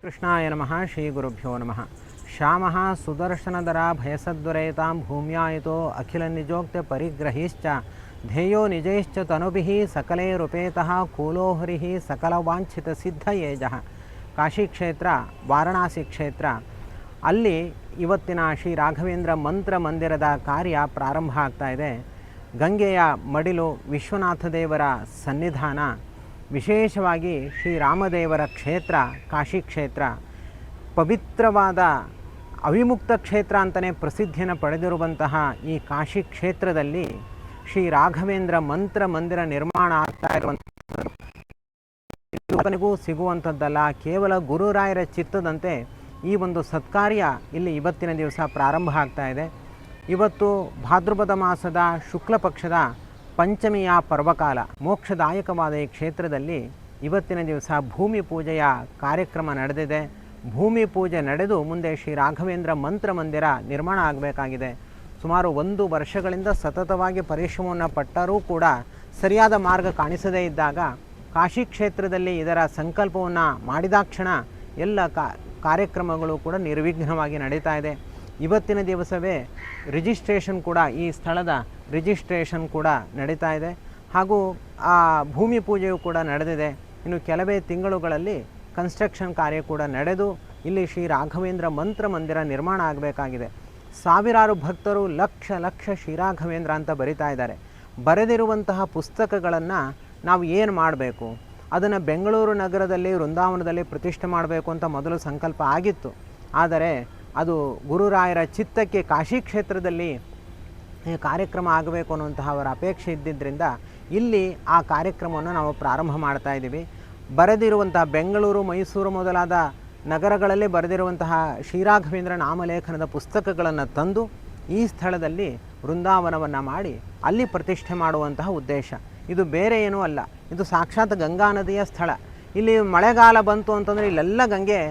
कृष्णाय नमः श्रीगुरुभ्यो नमः। श्यामः सुदर्शनधरा भयसद्वरयतां भूम्यायतो अखिलनिजोक्त्य परिग्रहीश्च ध्येयो निजैश्च तनुभिः सकलैरुपेतः कूलो हरिः सकलवाञ्छितसिद्धयेजः। ಕಾಶಿ ಕ್ಷೇತ್ರ, ವಾರಣಾಸಿ ಕ್ಷೇತ್ರ, ಅಲ್ಲಿ ಇವತ್ತಿನ ಶ್ರೀ ರಾಘವೇಂದ್ರ ಮಂತ್ರ ಮಂದಿರದ ಕಾರ್ಯ ಪ್ರಾರಂಭ ಆಗ್ತಾ ಇದೆ. ಗಂಗೆಯ ಮಡಿಲು ವಿಶ್ವನಾಥ ದೇವರ ಸನ್ನಿಧಾನ, ವಿಶೇಷವಾಗಿ ಶ್ರೀರಾಮದೇವರ ಕ್ಷೇತ್ರ ಕಾಶಿ ಕ್ಷೇತ್ರ, ಪವಿತ್ರವಾದ ಅವಿಮುಕ್ತ ಕ್ಷೇತ್ರ ಅಂತಲೇ ಪ್ರಸಿದ್ಧಿಯನ್ನು ಪಡೆದಿರುವಂತಹ ಈ ಕಾಶಿ ಕ್ಷೇತ್ರದಲ್ಲಿ ಶ್ರೀ ರಾಘವೇಂದ್ರ ಮಂತ್ರ ಮಂದಿರ ನಿರ್ಮಾಣ ಆಗ್ತಾ ಇರುವಂಥದ್ದು ಒಬ್ಬನಿಗೂ ಸಿಗುವಂಥದ್ದಲ್ಲ. ಕೇವಲ ಗುರುರಾಯರ ಚಿತ್ತದಂತೆ ಈ ಒಂದು ಸತ್ಕಾರ್ಯ ಇಲ್ಲಿ ಇವತ್ತಿನ ದಿವಸ ಪ್ರಾರಂಭ ಆಗ್ತಾ ಇದೆ. ಇವತ್ತು ಭಾದ್ರಪದ ಮಾಸದ ಶುಕ್ಲ ಪಕ್ಷದ ಪಂಚಮಿಯ ಪರ್ವಕಾಲ, ಮೋಕ್ಷದಾಯಕವಾದ ಈ ಕ್ಷೇತ್ರದಲ್ಲಿ ಇವತ್ತಿನ ದಿವಸ ಭೂಮಿ ಪೂಜೆಯ ಕಾರ್ಯಕ್ರಮ ನಡೆದಿದೆ. ಭೂಮಿ ಪೂಜೆ ನಡೆದು ಮುಂದೆ ಶ್ರೀ ರಾಘವೇಂದ್ರ ಮಂತ್ರ ಮಂದಿರ ನಿರ್ಮಾಣ ಆಗಬೇಕಾಗಿದೆ. ಸುಮಾರು 1 ವರ್ಷಗಳಿಂದ ಸತತವಾಗಿ ಪರಿಶ್ರಮವನ್ನು ಪಟ್ಟರೂ ಕೂಡ ಸರಿಯಾದ ಮಾರ್ಗ ಕಾಣಿಸದೇ ಇದ್ದಾಗ ಕಾಶಿ ಕ್ಷೇತ್ರದಲ್ಲಿ ಇದರ ಸಂಕಲ್ಪವನ್ನು ಮಾಡಿದಾಕ್ಷಣ ಎಲ್ಲ ಕಾರ್ಯಕ್ರಮಗಳು ಕೂಡ ನಿರ್ವಿಘ್ನವಾಗಿ ನಡೀತಾ ಇದೆ. ಇವತ್ತಿನ ದಿವಸವೇ ರಿಜಿಸ್ಟ್ರೇಷನ್ ಕೂಡ, ಈ ಸ್ಥಳದ ರಿಜಿಸ್ಟ್ರೇಷನ್ ಕೂಡ ನಡೀತಾ ಇದೆ. ಹಾಗೂ ಆ ಭೂಮಿ ಪೂಜೆಯು ಕೂಡ ನಡೆದಿದೆ. ಇನ್ನು ಕೆಲವೇ ತಿಂಗಳುಗಳಲ್ಲಿ ಕನ್ಸ್ಟ್ರಕ್ಷನ್ ಕಾರ್ಯ ಕೂಡ ನಡೆದು ಇಲ್ಲಿ ಶ್ರೀ ರಾಘವೇಂದ್ರ ಮಂತ್ರ ಮಂದಿರ ನಿರ್ಮಾಣ ಆಗಬೇಕಾಗಿದೆ. ಸಾವಿರಾರು ಭಕ್ತರು ಲಕ್ಷ ಶ್ರೀರಾಘವೇಂದ್ರ ಅಂತ ಬರಿತಾ ಇದ್ದಾರೆ. ಬರೆದಿರುವಂತಹ ಪುಸ್ತಕಗಳನ್ನು ನಾವು ಏನು ಮಾಡಬೇಕು, ಅದನ್ನು ಬೆಂಗಳೂರು ನಗರದಲ್ಲಿ ವೃಂದಾವನದಲ್ಲಿ ಪ್ರತಿಷ್ಠೆ ಮಾಡಬೇಕು ಅಂತ ಮೊದಲು ಸಂಕಲ್ಪ ಆಗಿತ್ತು. ಆದರೆ ಅದು ಗುರುರಾಯರ ಚಿತ್ತಕ್ಕೆ ಕಾಶಿ ಕ್ಷೇತ್ರದಲ್ಲಿ ಕಾರ್ಯಕ್ರಮ ಆಗಬೇಕು ಅನ್ನುವಂತಹ ಅವರ ಅಪೇಕ್ಷೆ ಇದ್ದಿದ್ದರಿಂದ ಇಲ್ಲಿ ಆ ಕಾರ್ಯಕ್ರಮವನ್ನು ನಾವು ಪ್ರಾರಂಭ ಮಾಡ್ತಾ ಇದ್ದೀವಿ. ಬರೆದಿರುವಂತಹ ಬೆಂಗಳೂರು, ಮೈಸೂರು ಮೊದಲಾದ ನಗರಗಳಲ್ಲಿ ಬರೆದಿರುವಂತಹ ಶ್ರೀರಾಘವೇಂದ್ರ ನಾಮಲೇಖನದ ಪುಸ್ತಕಗಳನ್ನು ತಂದು ಈ ಸ್ಥಳದಲ್ಲಿ ವೃಂದಾವನವನ್ನು ಮಾಡಿ ಅಲ್ಲಿ ಪ್ರತಿಷ್ಠೆ ಮಾಡುವಂತಹ ಉದ್ದೇಶ. ಇದು ಬೇರೆ ಏನೂ ಅಲ್ಲ, ಇದು ಸಾಕ್ಷಾತ್ ಗಂಗಾ ನದಿಯ ಸ್ಥಳ. ಇಲ್ಲಿ ಮಳೆಗಾಲ ಬಂತು ಅಂತಂದರೆ ಇಲ್ಲೆಲ್ಲ ಗಂಗೆ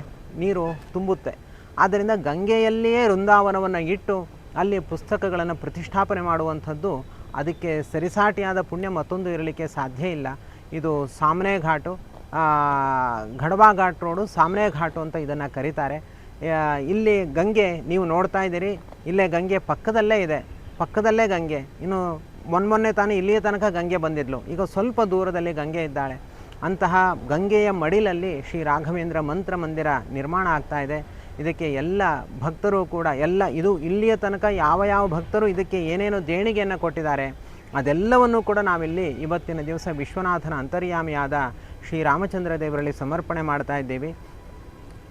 ನೀರು ತುಂಬುತ್ತೆ. ಆದ್ದರಿಂದ ಗಂಗೆಯಲ್ಲಿಯೇ ವೃಂದಾವನವನ್ನು ಇಟ್ಟು ಅಲ್ಲಿ ಪುಸ್ತಕಗಳನ್ನು ಪ್ರತಿಷ್ಠಾಪನೆ ಮಾಡುವಂಥದ್ದು, ಅದಕ್ಕೆ ಸರಿಸಾಟಿಯಾದ ಪುಣ್ಯ ಮತ್ತೊಂದು ಇರಲಿಕ್ಕೆ ಸಾಧ್ಯ ಇಲ್ಲ. ಇದು ಸಾಮ್ನೆ ಘಾಟು, ಘಡವಾ ಘಾಟ್ ರೋಡು, ಸಾಮ್ನೆ ಘಾಟು ಅಂತ ಇದನ್ನು ಕರೀತಾರೆ. ಇಲ್ಲಿ ಗಂಗೆ ನೀವು ನೋಡ್ತಾ ಇದ್ದೀರಿ, ಇಲ್ಲೇ ಗಂಗೆ ಪಕ್ಕದಲ್ಲೇ ಇದೆ, ಪಕ್ಕದಲ್ಲೇ ಗಂಗೆ. ಇನ್ನು ಮೊನ್ನೆ ತಾನೇ ಇಲ್ಲಿಯ ತನಕ ಗಂಗೆ ಬಂದಿದ್ಲು, ಈಗ ಸ್ವಲ್ಪ ದೂರದಲ್ಲಿ ಗಂಗೆ ಇದ್ದಾಳೆ. ಅಂತಹ ಗಂಗೆಯ ಮಡಿಲಲ್ಲಿ ಶ್ರೀ ರಾಘವೇಂದ್ರ ಮಂತ್ರ ಮಂದಿರ ನಿರ್ಮಾಣ ಆಗ್ತಾ ಇದೆ. ಇದಕ್ಕೆ ಎಲ್ಲ ಭಕ್ತರು ಕೂಡ ಇದು ಇಲ್ಲಿಯ ತನಕ ಯಾವ ಭಕ್ತರು ಇದಕ್ಕೆ ಏನೇನು ದೇಣಿಗೆಯನ್ನು ಕೊಟ್ಟಿದ್ದಾರೆ ಅದೆಲ್ಲವನ್ನು ಕೂಡ ನಾವಿಲ್ಲಿ ಇವತ್ತಿನ ದಿವಸ ವಿಶ್ವನಾಥನ ಅಂತರ್ಯಾಮಿಯಾದ ಶ್ರೀರಾಮಚಂದ್ರ ದೇವರಲ್ಲಿ ಸಮರ್ಪಣೆ ಮಾಡ್ತಾ ಇದ್ದೀವಿ.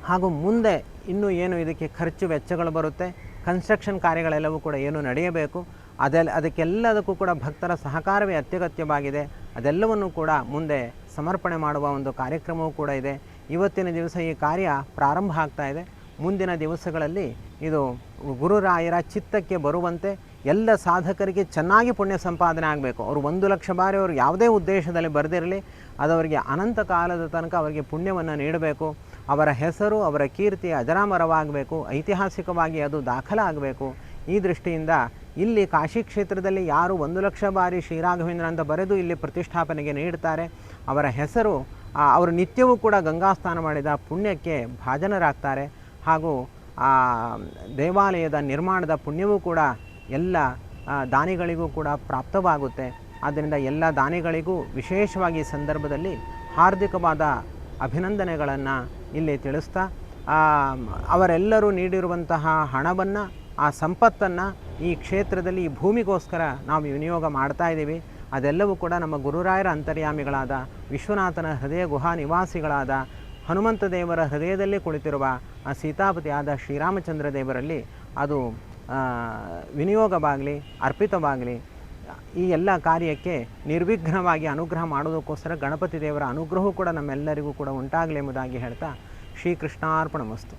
ಹಾಗೂ ಮುಂದೆ ಇನ್ನೂ ಏನು ಇದಕ್ಕೆ ಖರ್ಚು ವೆಚ್ಚಗಳು ಬರುತ್ತೆ, ಕನ್ಸ್ಟ್ರಕ್ಷನ್ ಕಾರ್ಯಗಳೆಲ್ಲವೂ ಕೂಡ ಏನು ನಡೆಯಬೇಕು, ಅದಕ್ಕೆಲ್ಲದಕ್ಕೂ ಕೂಡ ಭಕ್ತರ ಸಹಕಾರವೇ ಅತ್ಯಗತ್ಯವಾಗಿದೆ. ಅದೆಲ್ಲವನ್ನು ಕೂಡ ಮುಂದೆ ಸಮರ್ಪಣೆ ಮಾಡುವ ಒಂದು ಕಾರ್ಯಕ್ರಮವೂ ಕೂಡ ಇದೆ. ಇವತ್ತಿನ ದಿವಸ ಈ ಕಾರ್ಯ ಪ್ರಾರಂಭ ಆಗ್ತಾ ಇದೆ. ಮುಂದಿನ ದಿವಸಗಳಲ್ಲಿ ಇದು ಗುರುರಾಯರ ಚಿತ್ತಕ್ಕೆ ಬರುವಂತೆ ಎಲ್ಲ ಸಾಧಕರಿಗೆ ಚೆನ್ನಾಗಿ ಪುಣ್ಯ ಸಂಪಾದನೆ ಆಗಬೇಕು. ಅವರು 1 ಲಕ್ಷ ಬಾರಿ ಅವರು ಯಾವುದೇ ಉದ್ದೇಶದಲ್ಲಿ ಬರೆದಿರಲಿ, ಅದವರಿಗೆ ಅನಂತ ಕಾಲದ ತನಕ ಅವರಿಗೆ ಪುಣ್ಯವನ್ನು ನೀಡಬೇಕು. ಅವರ ಹೆಸರು, ಅವರ ಕೀರ್ತಿ ಅಜರಾಮರವಾಗಬೇಕು, ಐತಿಹಾಸಿಕವಾಗಿ ಅದು ದಾಖಲಾಗಬೇಕು. ಈ ದೃಷ್ಟಿಯಿಂದ ಇಲ್ಲಿ ಕಾಶಿ ಕ್ಷೇತ್ರದಲ್ಲಿ ಯಾರು 1 ಲಕ್ಷ ಬಾರಿ ಶ್ರೀರಾಘವೇಂದ್ರ ಅಂತ ಬರೆದು ಇಲ್ಲಿ ಪ್ರತಿಷ್ಠಾಪನೆಗೆ ನೀಡ್ತಾರೆ, ಅವರ ಹೆಸರು ಅವರು ನಿತ್ಯವೂ ಕೂಡ ಗಂಗಾ ಸ್ನಾನ ಮಾಡಿದ ಪುಣ್ಯಕ್ಕೆ ಭಾಜನರಾಗ್ತಾರೆ. ಹಾಗೂ ಆ ದೇವಾಲಯದ ನಿರ್ಮಾಣದ ಪುಣ್ಯವೂ ಕೂಡ ಎಲ್ಲ ದಾನಿಗಳಿಗೂ ಕೂಡ ಪ್ರಾಪ್ತವಾಗುತ್ತೆ. ಆದ್ದರಿಂದ ಎಲ್ಲ ದಾನಿಗಳಿಗೂ ವಿಶೇಷವಾಗಿ ಈ ಸಂದರ್ಭದಲ್ಲಿ ಹಾರ್ದಿಕವಾದ ಅಭಿನಂದನೆಗಳನ್ನು ಇಲ್ಲಿ ತಿಳಿಸ್ತಾ, ಅವರೆಲ್ಲರೂ ನೀಡಿರುವಂತಹ ಹಣವನ್ನು, ಆ ಸಂಪತ್ತನ್ನು ಈ ಕ್ಷೇತ್ರದಲ್ಲಿ ಈ ಭೂಮಿಗೋಸ್ಕರ ನಾವು ವಿನಿಯೋಗ ಮಾಡ್ತಾ ಇದ್ದೀವಿ. ಅದೆಲ್ಲವೂ ಕೂಡ ನಮ್ಮ ಗುರುರಾಯರ ಅಂತರ್ಯಾಮಿಗಳಾದ ವಿಶ್ವನಾಥನ ಹೃದಯ ಗುಹಾ ನಿವಾಸಿಗಳಾದ ಹನುಮಂತ ದೇವರ ಹೃದಯದಲ್ಲಿ ಕುಳಿತಿರುವ ಆ ಸೀತಾಪತಿಯಾದ ಶ್ರೀರಾಮಚಂದ್ರ ದೇವರಲ್ಲಿ ಅದು ವಿನಿಯೋಗವಾಗಲಿ, ಅರ್ಪಿತವಾಗಲಿ. ಈ ಎಲ್ಲ ಕಾರ್ಯಕ್ಕೆ ನಿರ್ವಿಘ್ನವಾಗಿ ಅನುಗ್ರಹ ಮಾಡೋದಕ್ಕೋಸ್ಕರ ಗಣಪತಿ ದೇವರ ಅನುಗ್ರಹವೂ ಕೂಡ ನಮ್ಮೆಲ್ಲರಿಗೂ ಕೂಡ ಉಂಟಾಗಲಿ ಎಂಬುದಾಗಿ ಹೇಳ್ತಾ ಶ್ರೀಕೃಷ್ಣಾರ್ಪಣಮಸ್ತು.